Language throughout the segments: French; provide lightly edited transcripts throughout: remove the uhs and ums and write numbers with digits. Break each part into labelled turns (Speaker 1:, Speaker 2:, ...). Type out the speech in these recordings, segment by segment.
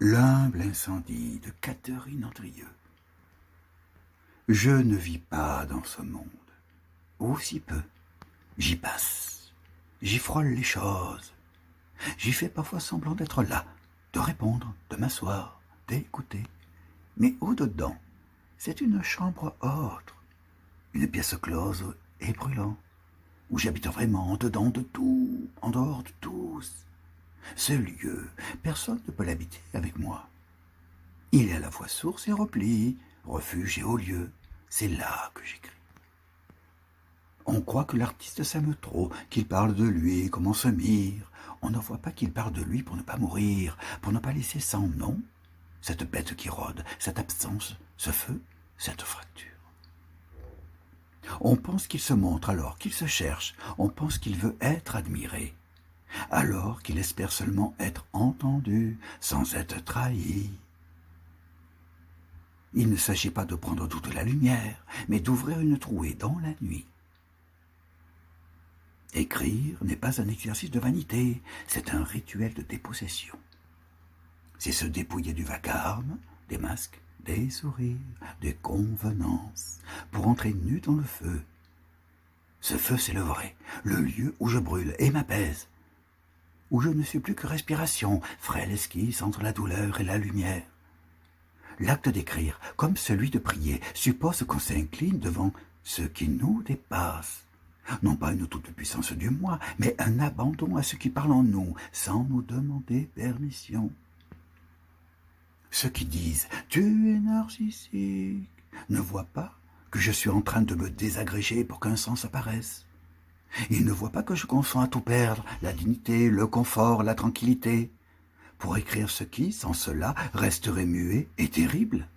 Speaker 1: L'humble incendie de Catherine Andrieux. Je ne vis pas dans ce monde, ou si peu. J'y passe, j'y frôle les choses. J'y fais parfois semblant d'être là, de répondre, de m'asseoir, d'écouter. Mais au-dedans, c'est une chambre autre, une pièce close et brûlante, où j'habite vraiment en dedans de tout, en dehors de tous. Ce lieu, personne ne peut l'habiter avec moi. Il est à la fois source et repli, refuge et haut lieu. C'est là que j'écris. On croit que l'artiste s'aime trop, qu'il parle de lui comme on se mire. On ne voit pas qu'il parle de lui pour ne pas mourir, pour ne pas laisser sans nom cette bête qui rôde, cette absence, ce feu, cette fracture. On pense qu'il se montre alors qu'il se cherche, on pense qu'il veut être admiré, alors qu'il espère seulement être entendu sans être trahi. Il ne s'agit pas de prendre toute la lumière, mais d'ouvrir une trouée dans la nuit. Écrire n'est pas un exercice de vanité, c'est un rituel de dépossession. C'est se dépouiller du vacarme, des masques, des sourires, des convenances, pour entrer nu dans le feu. Ce feu, c'est le vrai, le lieu où je brûle et m'apaise, où je ne suis plus que respiration, frêle esquisse entre la douleur et la lumière. L'acte d'écrire, comme celui de prier, suppose qu'on s'incline devant ce qui nous dépasse. Non pas une toute-puissance du moi, mais un abandon à ce qui parle en nous, sans nous demander permission. Ceux qui disent « tu es narcissique » ne voient pas que je suis en train de me désagréger pour qu'un sens apparaisse. Ils ne voient pas que je consens à tout perdre, la dignité, le confort, la tranquillité, pour écrire ce qui, sans cela, resterait muet et terrible.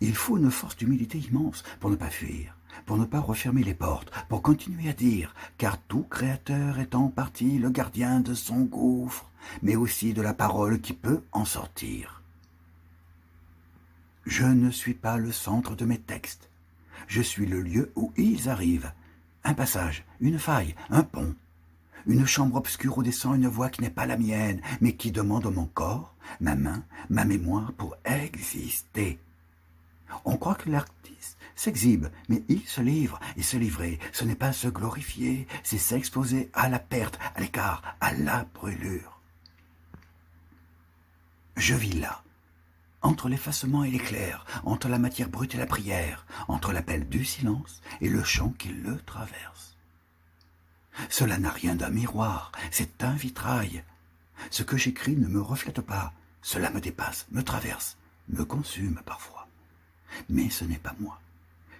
Speaker 1: Il faut une force d'humilité immense pour ne pas fuir, pour ne pas refermer les portes, pour continuer à dire, car tout créateur est en partie le gardien de son gouffre, mais aussi de la parole qui peut en sortir. Je ne suis pas le centre de mes textes, je suis le lieu où ils arrivent, un passage, une faille, un pont, une chambre obscure où descend une voix qui n'est pas la mienne, mais qui demande mon corps, ma main, ma mémoire pour exister. On croit que l'artiste s'exhibe, mais il se livre, et se livrer, ce n'est pas se glorifier, c'est s'exposer à la perte, à l'écart, à la brûlure. Je vis là, entre l'effacement et l'éclair, entre la matière brute et la prière, entre l'appel du silence et le chant qui le traverse. Cela n'a rien d'un miroir, c'est un vitrail. Ce que j'écris ne me reflète pas, cela me dépasse, me traverse, me consume parfois. Mais ce n'est pas moi.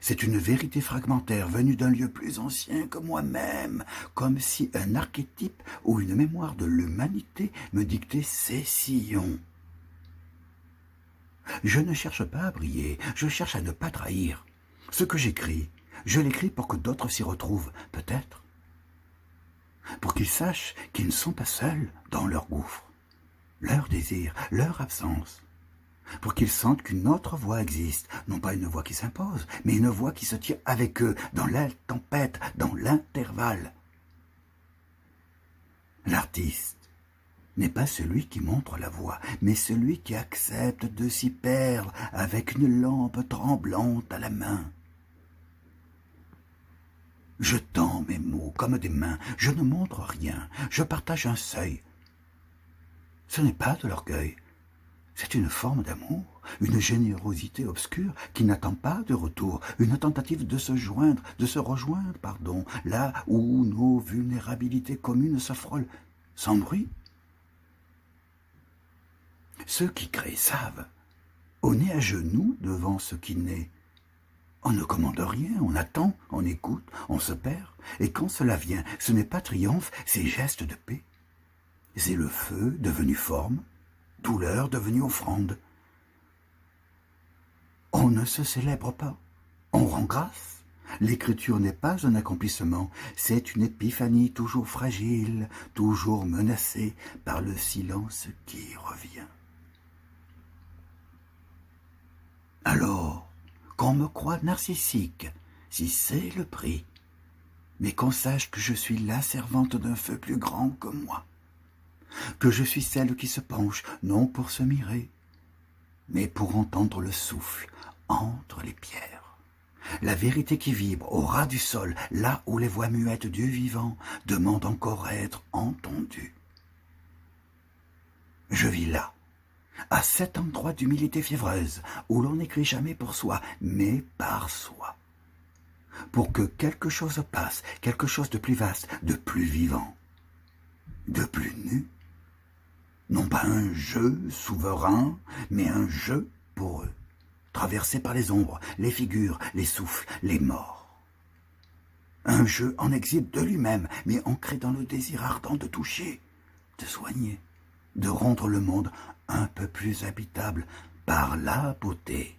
Speaker 1: C'est une vérité fragmentaire venue d'un lieu plus ancien que moi-même, comme si un archétype ou une mémoire de l'humanité me dictait ses sillons. Je ne cherche pas à briller, je cherche à ne pas trahir. Ce que j'écris, je l'écris pour que d'autres s'y retrouvent, peut-être. Pour qu'ils sachent qu'ils ne sont pas seuls dans leur gouffre, leur désir, leur absence. Pour qu'ils sentent qu'une autre voix existe, non pas une voix qui s'impose, mais une voix qui se tient avec eux, dans la tempête, dans l'intervalle. L'artiste n'est pas celui qui montre la voie, mais celui qui accepte de s'y perdre avec une lampe tremblante à la main. Je tends mes mots comme des mains, je ne montre rien, je partage un seuil. Ce n'est pas de l'orgueil, c'est une forme d'amour, une générosité obscure qui n'attend pas de retour, une tentative de se joindre, de se rejoindre, là où nos vulnérabilités communes se frôlent sans bruit. Ceux qui créent savent, on est à genoux devant ce qui naît. On ne commande rien, on attend, on écoute, on se perd, et quand cela vient, ce n'est pas triomphe, c'est geste de paix. C'est le feu devenu forme, douleur devenue offrande. On ne se célèbre pas, on rend grâce. L'écriture n'est pas un accomplissement, c'est une épiphanie toujours fragile, toujours menacée par le silence qui revient. Alors, qu'on me croie narcissique, si c'est le prix, mais qu'on sache que je suis la servante d'un feu plus grand que moi. que je suis celle qui se penche, non pour se mirer, mais pour entendre le souffle entre les pierres. La vérité qui vibre au ras du sol, là où les voix muettes du vivant demandent encore à être entendues. Je vis là, à cet endroit d'humilité fiévreuse, où l'on n'écrit jamais pour soi, mais par soi, pour que quelque chose passe, quelque chose de plus vaste, de plus vivant, de plus nu. Non pas un jeu souverain, mais un jeu pour eux, traversé par les ombres, les figures, les souffles, les morts. Un jeu en exil de lui-même, mais ancré dans le désir ardent de toucher, de soigner, de rendre le monde un peu plus habitable par la beauté.